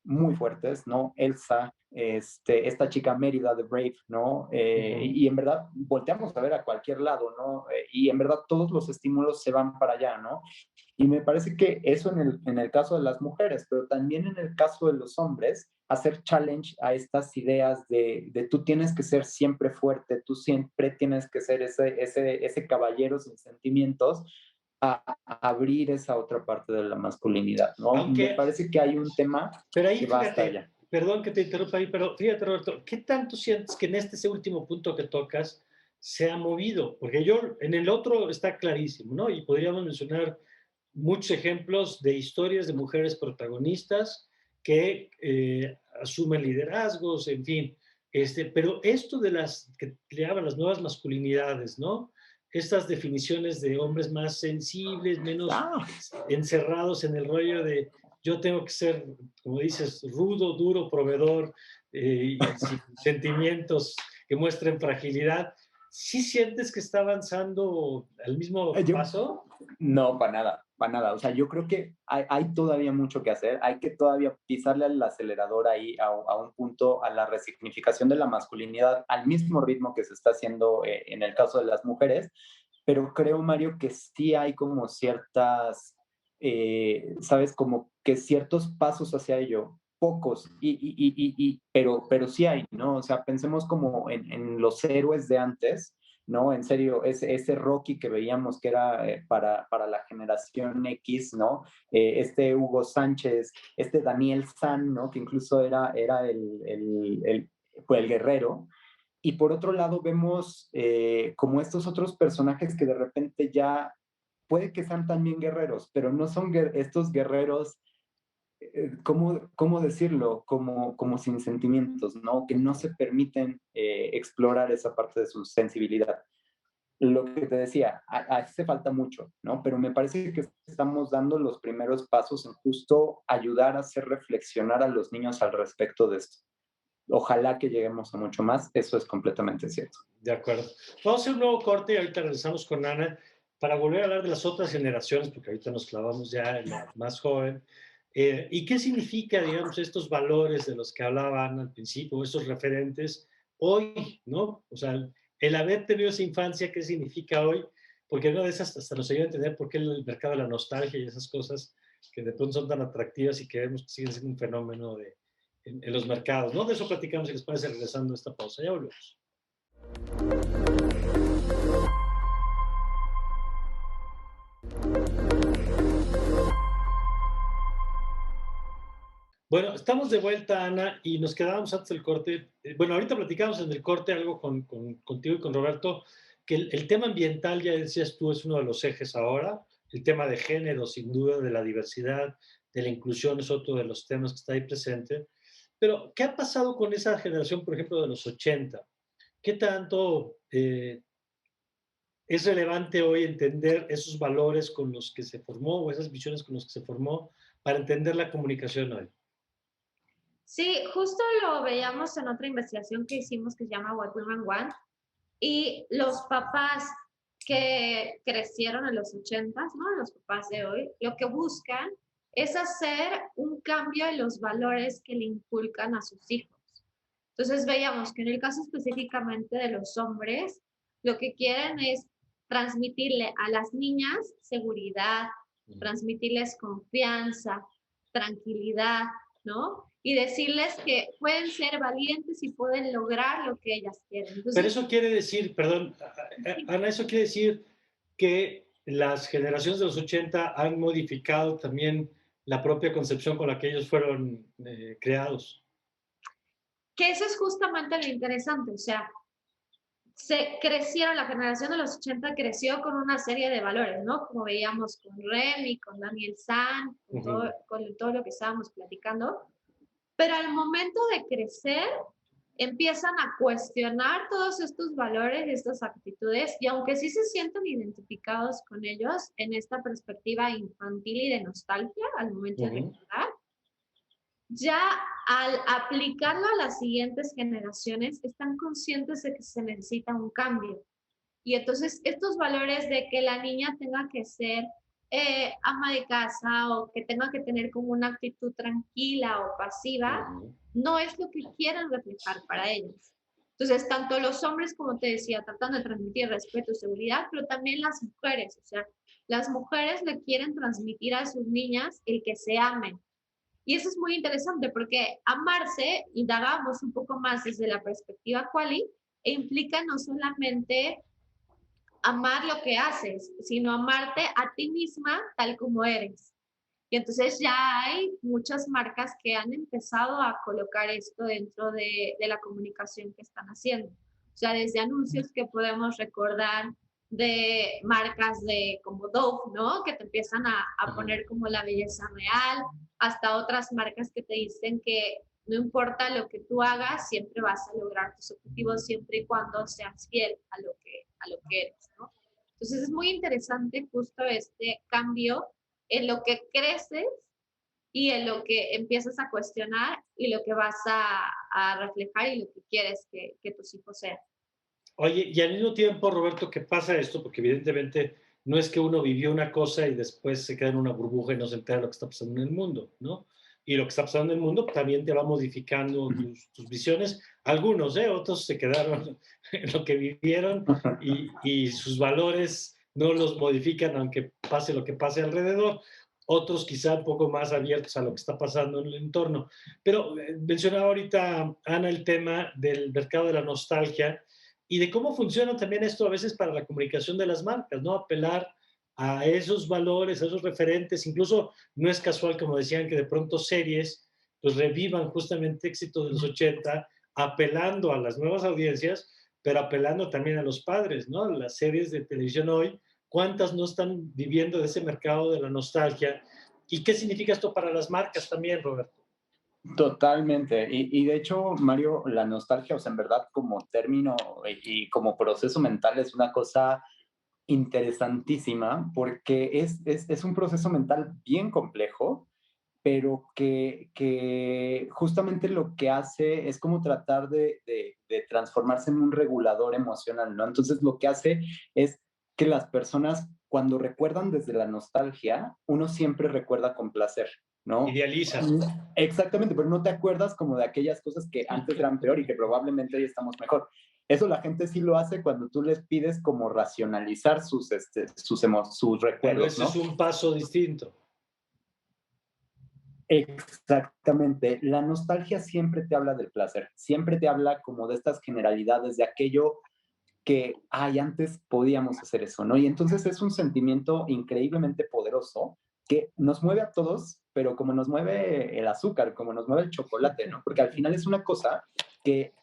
muy fuertes, ¿no? Elsa, esta chica Mérida de Brave, ¿no?
Ujú.
Y en verdad volteamos a ver a cualquier lado, ¿no? Y en verdad todos los estímulos se van para allá, ¿no? Y me parece que eso en el caso de las mujeres, pero también en el caso de los hombres, hacer challenge a estas ideas de tú tienes que ser siempre fuerte, tú siempre tienes que ser ese caballero sin sentimientos, a abrir esa otra parte de la masculinidad, ¿no? Me
Aunque,
parece que hay un tema
pero ahí
que va hasta
fíjate,
allá.
perdón que te interrumpa ahí, pero fíjate, Roberto, ¿qué tanto sientes que en ese último punto que tocas se ha movido? Porque yo, en el otro está clarísimo, ¿no? Y podríamos mencionar muchos ejemplos de historias de mujeres protagonistas que asumen liderazgos, en fin. Pero esto de las que le llaman las nuevas masculinidades, ¿no? Estas definiciones de hombres más sensibles, menos
Ah,
encerrados en el rollo de yo tengo que ser, como dices, rudo, duro, proveedor y sin sentimientos que muestren fragilidad. ¿Sí sientes que está avanzando al mismo
yo,
paso?
no, para nada, para nada. O sea, yo creo que hay todavía mucho que hacer. Hay que todavía pisarle al acelerador ahí a un punto a la resignificación de la masculinidad al mismo ritmo que se está haciendo en el caso de las mujeres. Pero creo, Mario, que sí hay como ciertas, sabes, como que ciertos pasos hacia ello. Pocos, pero sí hay, ¿no? O sea, pensemos como en los héroes de antes, ¿no? En serio, ese Rocky que veíamos que era para la generación X, ¿no? Este Hugo Sánchez, este Daniel San, ¿no? Que incluso era fue el guerrero. Y por otro lado vemos como estos otros personajes que de repente ya puede que sean también guerreros, pero no son estos guerreros, ¿cómo decirlo? Como sin sentimientos, ¿no? Que no se permiten explorar esa parte de su sensibilidad. Lo que te decía, hace falta mucho, ¿no? Pero me parece que estamos dando los primeros pasos en justo ayudar a hacer reflexionar a los niños al respecto de esto. Ojalá que lleguemos a mucho más, eso es completamente cierto.
De acuerdo. Vamos a hacer un nuevo corte y ahorita regresamos con Ana para volver a hablar de las otras generaciones, porque ahorita nos clavamos ya en la más joven. ¿Y qué significa, digamos, estos valores de los que hablaban al principio, esos referentes, hoy, ¿no? O sea, el haber tenido esa infancia, ¿qué significa hoy? Porque una de esas hasta nos ayuda a entender por qué el mercado de la nostalgia y esas cosas que de pronto son tan atractivas y que vemos que siguen siendo un fenómeno en los mercados, ¿no? De eso platicamos y les parece regresando a esta pausa. Ya volvemos. Bueno, estamos de vuelta, Ana, y nos quedábamos antes del corte. Bueno, ahorita platicamos en el corte algo contigo y con Roberto, que el tema ambiental, ya decías tú, es uno de los ejes ahora. El tema de género, sin duda, de la diversidad, de la inclusión, es otro de los temas que está ahí presente. Pero, ¿qué ha pasado con esa generación, por ejemplo, de los 80? ¿Qué tanto es relevante hoy entender esos valores con los que se formó o esas visiones con las que se formó para entender la comunicación hoy?
Sí, justo lo veíamos en otra investigación que hicimos que se llama What Women Want, y los papás que crecieron en los 80s, ¿no? Los papás de hoy, lo que buscan es hacer un cambio en los valores que le inculcan a sus hijos. Entonces veíamos que en el caso específicamente de los hombres, lo que quieren es transmitirle a las niñas seguridad, transmitirles confianza, tranquilidad, ¿no? Y decirles que pueden ser valientes y pueden lograr lo que ellas quieren.
Pero
Entonces,
eso quiere decir, perdón, Ana, eso quiere decir que las generaciones de los 80 han modificado también la propia concepción con la que ellos fueron creados.
que eso es justamente lo interesante, o sea, se crecieron, la generación de los 80 creció con una serie de valores, ¿no? Como veíamos con Remy, con Daniel San, con todo lo que estábamos platicando, pero al momento de crecer, empiezan a cuestionar todos estos valores, estas actitudes, y aunque sí se sienten identificados con ellos en esta perspectiva infantil y de nostalgia al momento de recordar, ya al aplicarlo a las siguientes generaciones, están conscientes de que se necesita un cambio. Y entonces estos valores de que la niña tenga que ser ama de casa o que tenga que tener como una actitud tranquila o pasiva, no es lo que quieren reflejar para ellos. Entonces, tanto los hombres, como te decía, tratando de transmitir respeto, seguridad, pero también las mujeres, o sea, las mujeres le quieren transmitir a sus niñas el que se amen. Y eso es muy interesante porque amarse, indagamos un poco más desde la perspectiva quali, e implica no solamente amar lo que haces, sino amarte a ti misma tal como eres. Y entonces ya hay muchas marcas que han empezado a colocar esto dentro de la comunicación que están haciendo. O sea, desde anuncios que podemos recordar de marcas de como Dove, ¿no? Que te empiezan a poner como la belleza real, hasta otras marcas que te dicen que no importa lo que tú hagas, siempre vas a lograr tus objetivos siempre y cuando seas fiel a lo que eres, ¿no? Entonces es muy interesante justo este cambio en lo que creces y en lo que empiezas a cuestionar y lo que vas a reflejar y lo que quieres que tus hijos sean.
Oye, y al mismo tiempo, Roberto, ¿qué pasa esto? Porque evidentemente no es que uno vivió una cosa y después se queda en una burbuja y no se entera de lo que está pasando en el mundo, ¿no? Y lo que está pasando en el mundo también te va modificando tus visiones. Algunos, otros se quedaron en lo que vivieron y sus valores no los modifican aunque pase lo que pase alrededor. Otros quizá un poco más abiertos a lo que está pasando en el entorno. Pero mencionaba ahorita, Ana, el tema del mercado de la nostalgia y de cómo funciona también esto a veces para la comunicación de las marcas, ¿no? Apelar a esos valores, a esos referentes, incluso no es casual, como decían, que de pronto series pues revivan justamente éxitos de los 80, apelando a las nuevas audiencias, pero apelando también a los padres, ¿no? Las series de televisión hoy, ¿cuántas no están viviendo de ese mercado de la nostalgia? ¿Y qué significa esto para las marcas también, Roberto?
Totalmente. Y de hecho, Mario, la nostalgia, o sea, en verdad como término y como proceso mental es una cosa interesantísima porque es un proceso mental bien complejo, pero que justamente lo que hace es como tratar de transformarse en un regulador emocional, ¿no? Entonces lo que hace es que las personas cuando recuerdan desde la nostalgia, uno siempre recuerda con placer, ¿no?
Idealiza.
Exactamente, pero no te acuerdas como de aquellas cosas que antes eran peor y que probablemente hoy estamos mejor. Eso la gente sí lo hace cuando tú les pides como racionalizar sus
Pero
recuerdos,
ese es
¿no?
un paso distinto.
Exactamente. La nostalgia siempre te habla del placer, siempre te habla como de estas generalidades, de aquello que, ay, antes podíamos hacer eso, ¿no? Y entonces es un sentimiento increíblemente poderoso que nos mueve a todos, pero como nos mueve el azúcar, como nos mueve el chocolate, ¿no? Porque al final es una cosa que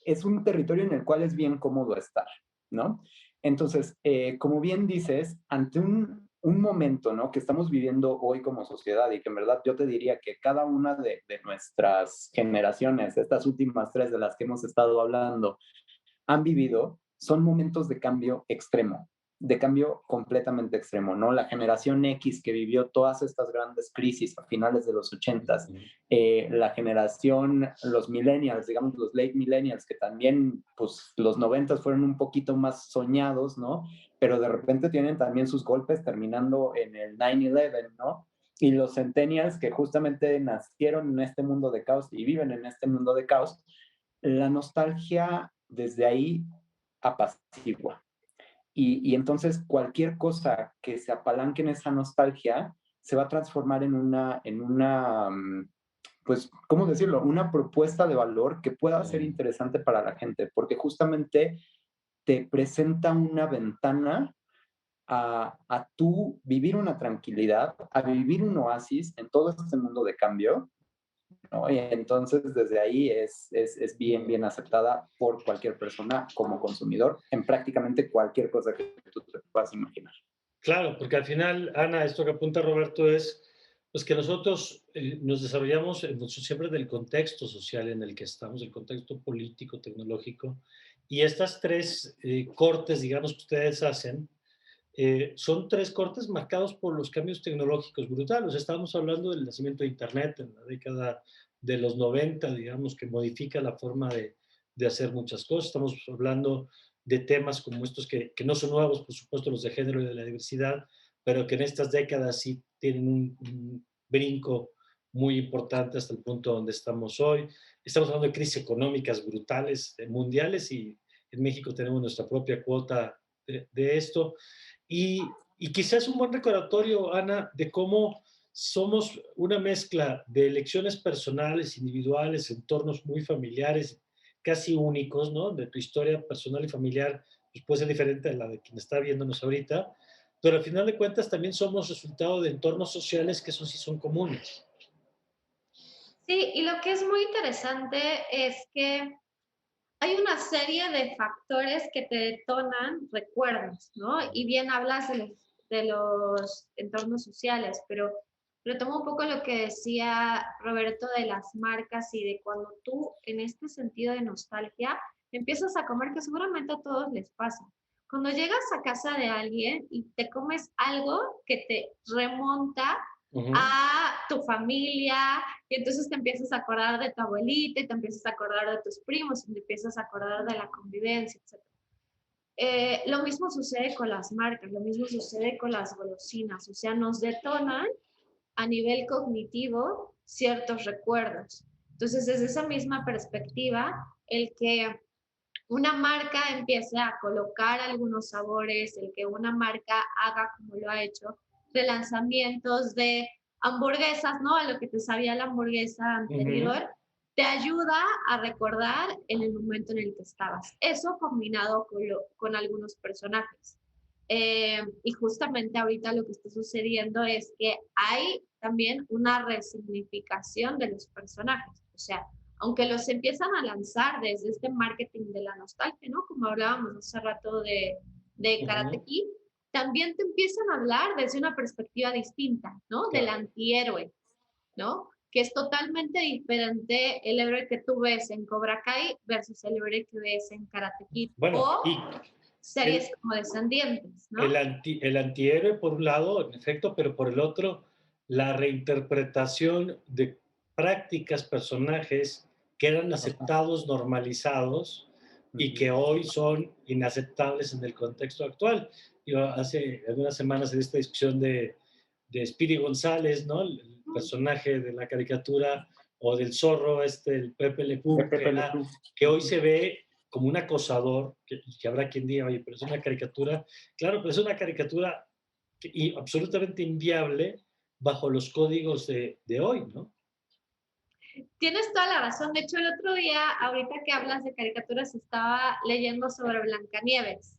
es un territorio en el cual es bien cómodo estar, ¿no? Entonces, como bien dices, ante un momento, ¿no? Que estamos viviendo hoy como sociedad y que en verdad yo te diría que cada una de nuestras generaciones, estas últimas tres de las que hemos estado hablando, han vivido, son momentos de cambio extremo, de cambio completamente extremo, ¿no? La generación X que vivió todas estas grandes crisis a finales de los 80s, la generación, los millennials, digamos los late millennials, que también, pues los 90s fueron un poquito más soñados, ¿no? Pero de repente tienen también sus golpes terminando en el 9/11, ¿no? Y los centennials que justamente nacieron en este mundo de caos y viven en este mundo de caos, la nostalgia desde ahí apacigua. Y entonces cualquier cosa que se apalanque en esa nostalgia se va a transformar pues, ¿cómo decirlo? Una propuesta de valor que pueda ser interesante para la gente, porque justamente te presenta una ventana a tú vivir una tranquilidad, a vivir un oasis en todo este mundo de cambio, ¿no? Y entonces desde ahí es bien, bien aceptada por cualquier persona como consumidor en prácticamente cualquier cosa que tú te puedas imaginar.
Claro, porque al final, Ana, esto que apunta Roberto es pues que nosotros nos desarrollamos en función siempre del contexto social en el que estamos, el contexto político, tecnológico, y estas tres cortes, digamos, que ustedes hacen, son tres cortes marcados por los cambios tecnológicos brutales. Estábamos hablando del nacimiento de Internet en la década de los 90, digamos, que modifica la forma de hacer muchas cosas. Estamos hablando de temas como estos que no son nuevos, por supuesto, los de género y de la diversidad, pero que en estas décadas sí tienen un brinco muy importante hasta el punto donde estamos hoy. Estamos hablando de crisis económicas brutales, mundiales, y en México tenemos nuestra propia cuota de esto. Y quizás un buen recordatorio, Ana, de cómo somos una mezcla de elecciones personales, individuales, entornos muy familiares, casi únicos, ¿no? De tu historia personal y familiar, pues puede ser diferente a la de quien está viéndonos ahorita, pero al final de cuentas también somos resultado de entornos sociales que eso sí son comunes.
Sí, y lo que es muy interesante es que hay una serie de factores que te detonan recuerdos, ¿no? Y bien hablas de los entornos sociales, pero retomo un poco lo que decía Roberto de las marcas y de cuando tú, en este sentido de nostalgia, empiezas a comer, que seguramente a todos les pasa. Cuando llegas a casa de alguien y te comes algo que te remonta a tu familia, y entonces te empiezas a acordar de tu abuelita, y te empiezas a acordar de tus primos, y te empiezas a acordar de la convivencia, etc. Lo mismo sucede con las marcas, lo mismo sucede con las golosinas, o sea, nos detonan a nivel cognitivo ciertos recuerdos. Entonces, desde esa misma perspectiva, el que una marca empiece a colocar algunos sabores, el que una marca haga como lo ha hecho, relanzamientos de hamburguesas, ¿no? A lo que te sabía la hamburguesa anterior, te ayuda a recordar en el momento en el que estabas. Eso combinado con algunos personajes. Y justamente ahorita lo que está sucediendo es que hay también una resignificación de los personajes. O sea, aunque los empiezan a lanzar desde este marketing de la nostalgia, ¿no? Como hablábamos hace rato de Karate Kid, también te empiezan a hablar desde una perspectiva distinta, ¿no? Del antihéroe, ¿no? Que es totalmente diferente el héroe que tú ves en Cobra Kai versus el héroe que ves en Karate Kid.
Bueno,
o
y
series como Descendientes, ¿no?
el antihéroe por un lado, en efecto, pero por el otro, la reinterpretación de prácticas, personajes que eran aceptados, normalizados, y que hoy son inaceptables en el contexto actual. Yo hace algunas semanas en esta discusión de Speedy González, ¿no? El personaje de la caricatura, o del zorro, el Pepe Le Pew, que hoy se ve como un acosador, que habrá quien diga, oye, pero es una caricatura. Claro, pero es una caricatura y absolutamente inviable bajo los códigos de hoy, ¿no?
Tienes toda la razón. De hecho, el otro día, ahorita que hablas de caricaturas, estaba leyendo sobre Blancanieves.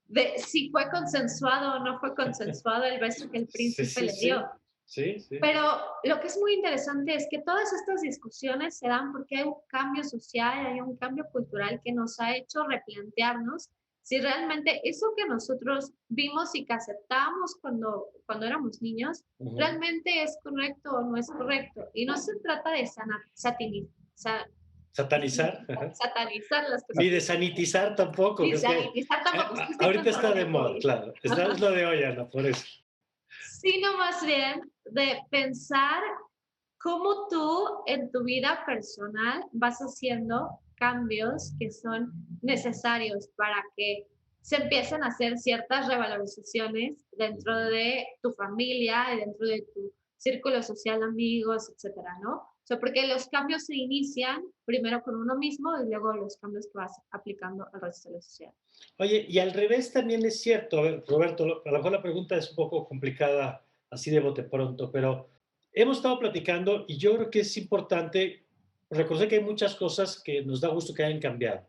De si fue consensuado o no fue consensuado el beso que el príncipe le dio.
Sí, sí.
Pero lo que es muy interesante es que todas estas discusiones se dan porque hay un cambio social, hay un cambio cultural que nos ha hecho replantearnos si realmente eso que nosotros vimos y que aceptábamos cuando éramos niños, realmente es correcto o no es correcto. Y no se trata de
satanizar
las cosas.
Ni de sanitizar tampoco.
Ni sanitizar tampoco.
Ahorita está de moda, claro. Es lo de hoy, Ana, por eso.
Sino más bien de pensar cómo tú en tu vida personal vas haciendo cambios que son necesarios para que se empiecen a hacer ciertas revalorizaciones dentro de tu familia y dentro de tu círculo social, amigos, etcétera, ¿no? O sea, porque los cambios se inician primero con uno mismo y luego los cambios que vas aplicando al resto de la sociedad.
Oye, y al revés también es cierto. A ver, Roberto, a lo mejor la pregunta es un poco complicada así de bote pronto, pero hemos estado platicando y yo creo que es importante reconocer que hay muchas cosas que nos da gusto que hayan cambiado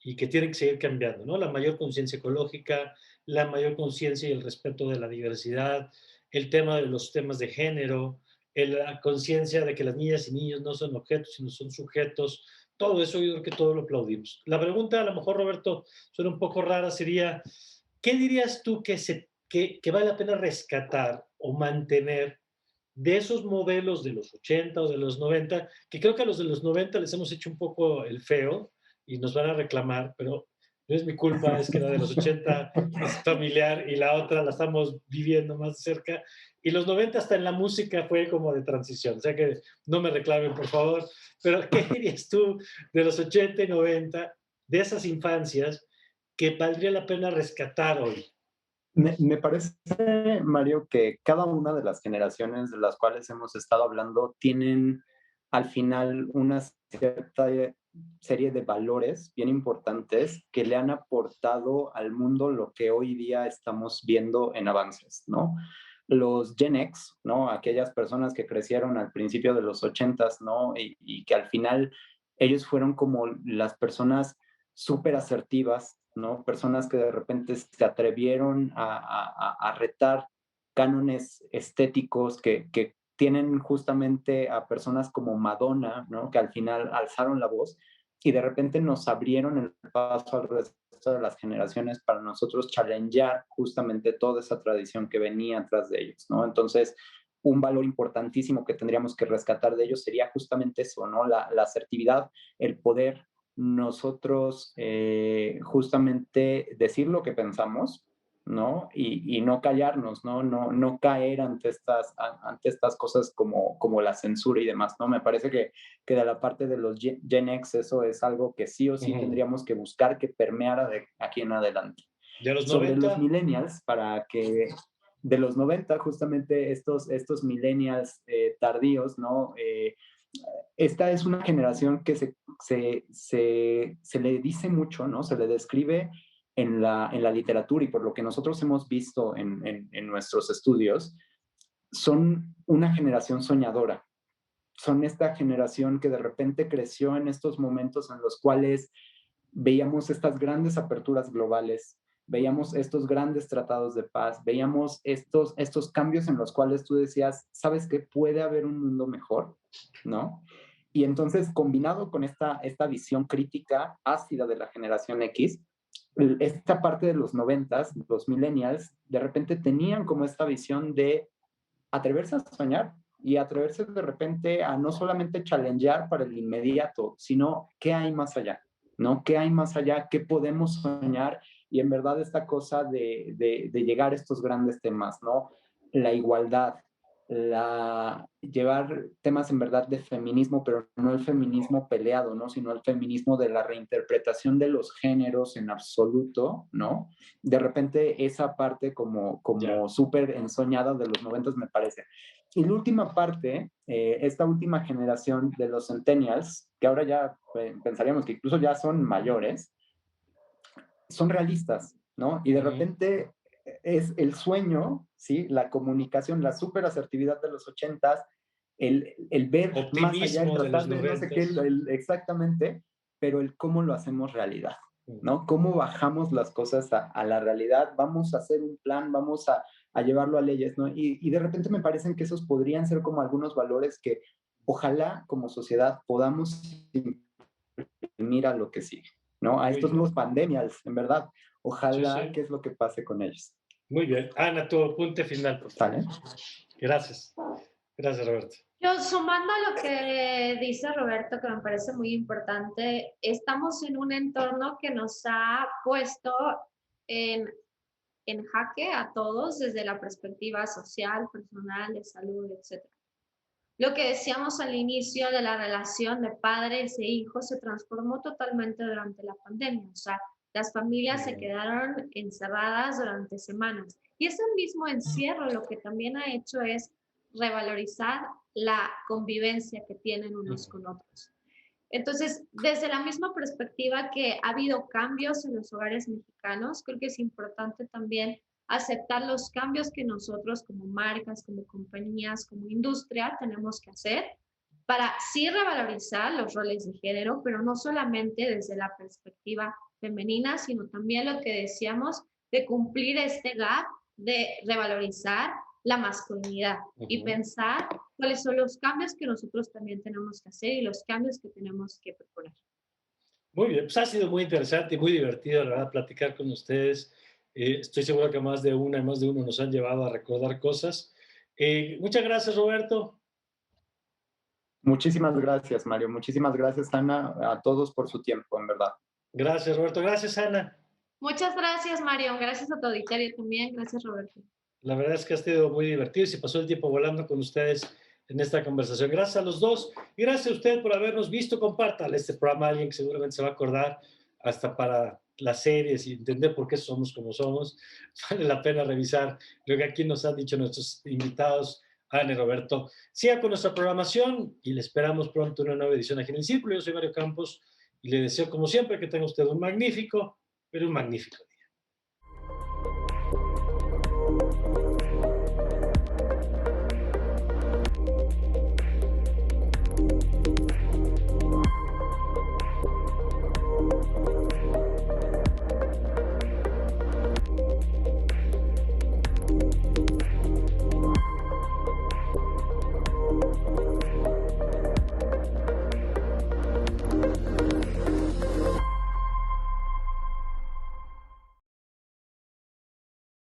y que tienen que seguir cambiando, ¿no? La mayor conciencia ecológica, la mayor conciencia y el respeto de la diversidad, el tema de los temas de género, la conciencia de que las niñas y niños no son objetos, sino son sujetos. Todo eso yo creo que todo lo aplaudimos. La pregunta, a lo mejor, Roberto, suena un poco rara, sería, ¿qué dirías tú que vale la pena rescatar o mantener de esos modelos de los 80 o de los 90, que creo que a los de los 90 les hemos hecho un poco el feo y nos van a reclamar, pero no es mi culpa, es que la de los 80 es familiar y la otra la estamos viviendo más cerca. Y los 90 hasta en la música fue como de transición, o sea que no me reclamen, por favor. Pero, ¿qué dirías tú de los 80 y 90, de esas infancias, que valdría la pena rescatar hoy?
Me parece, Mario, que cada una de las generaciones de las cuales hemos estado hablando tienen al final una cierta serie de valores bien importantes que le han aportado al mundo lo que hoy día estamos viendo en avances, ¿no? Los Gen X, ¿no? Aquellas personas que crecieron al principio de los 80s, ¿no? Y que al final ellos fueron como las personas súper asertivas, ¿no? Personas que de repente se atrevieron a retar cánones estéticos que tienen justamente a personas como Madonna, ¿no? Que al final alzaron la voz y de repente nos abrieron el paso al resto de las generaciones para nosotros challengear justamente toda esa tradición que venía atrás de ellos, ¿no? Entonces, un valor importantísimo que tendríamos que rescatar de ellos sería justamente eso, ¿no? La asertividad, el poder nosotros justamente decir lo que pensamos, ¿no? Y no callarnos, ¿no? No caer ante estas cosas como la censura y demás, ¿no? Me parece que de la parte de los Gen X eso es algo que sí o sí tendríamos que buscar que permeara de aquí en adelante.
¿De los
Sobre
90?
los millennials, para que de los 90, justamente estos millennials tardíos, ¿no? Esta es una generación que se le dice mucho, ¿no? Se le describe en la literatura y por lo que nosotros hemos visto en nuestros estudios, son una generación soñadora. Son esta generación que de repente creció en estos momentos en los cuales veíamos estas grandes aperturas globales, veíamos estos grandes tratados de paz, veíamos estos cambios en los cuales tú decías, ¿sabes qué? Puede haber un mundo mejor, ¿no? Y entonces, combinado con esta visión crítica ácida de la generación X, esta parte de los 90s, los millennials, de repente tenían como esta visión de atreverse a soñar y atreverse de repente a no solamente challengear para el inmediato, sino qué hay más allá, ¿no? ¿Qué hay más allá? ¿Qué podemos soñar? Y en verdad esta cosa de llegar a estos grandes temas, ¿no? La igualdad, llevar temas en verdad de feminismo, pero no el feminismo peleado, ¿no? Sino el feminismo de la reinterpretación de los géneros en absoluto, ¿no? De repente esa parte como súper ensoñada de los 90 me parece. Y la última parte, esta última generación de los centennials, que ahora ya pensaríamos que incluso ya son mayores, son realistas, ¿no? Y de repente es el sueño, ¿sí? La comunicación, la súper asertividad de los 80s, el ver más allá, el tratar de no sé qué, exactamente, pero el cómo lo hacemos realidad, ¿no? Cómo bajamos las cosas a la realidad, vamos a hacer un plan, vamos a llevarlo a leyes, ¿no? Y de repente me parecen que esos podrían ser como algunos valores que ojalá como sociedad podamos imprimir a lo que sigue, ¿no? A estos nuevos pandemias, en verdad. Ojalá,
Sí.
¿qué es lo que pase con ellos?
Muy bien. Ana, tu apunte final, por favor.
¿Vale?
Gracias. Gracias, Roberto.
Yo, sumando a lo que dice Roberto, que me parece muy importante, estamos en un entorno que nos ha puesto en jaque a todos desde la perspectiva social, personal, de salud, etc. Lo que decíamos al inicio de la relación de padres e hijos se transformó totalmente durante la pandemia. O sea, las familias se quedaron encerradas durante semanas. Y ese mismo encierro lo que también ha hecho es revalorizar la convivencia que tienen unos con otros. Entonces, desde la misma perspectiva que ha habido cambios en los hogares mexicanos, creo que es importante también aceptar los cambios que nosotros como marcas, como compañías, como industria tenemos que hacer para sí revalorizar los roles de género, pero no solamente desde la perspectiva femenina, sino también lo que decíamos de cumplir este gap de revalorizar la masculinidad y pensar cuáles son los cambios que nosotros también tenemos que hacer y los cambios que tenemos que proponer.
Muy bien, pues ha sido muy interesante y muy divertido, la verdad, platicar con ustedes. Estoy seguro que más de una y más de uno nos han llevado a recordar cosas. Muchas gracias, Roberto.
Muchísimas gracias, Mario. Muchísimas gracias, Ana, a todos por su tiempo, en verdad.
Gracias, Roberto. Gracias, Ana.
Muchas gracias, Mario. Gracias a tu auditorio también. Gracias, Roberto.
La verdad es que ha sido muy divertido y se pasó el tiempo volando con ustedes en esta conversación. Gracias a los dos y gracias a usted por habernos visto. Compártale este programa a alguien que seguramente se va a acordar hasta para las series y entender por qué somos como somos. Vale la pena revisar lo que aquí nos han dicho nuestros invitados, Ana y Roberto. Siga con nuestra programación y le esperamos pronto una nueva edición aquí en El Círculo. Yo soy Mario Campos y le deseo, como siempre, que tenga usted un magnífico, pero un magnífico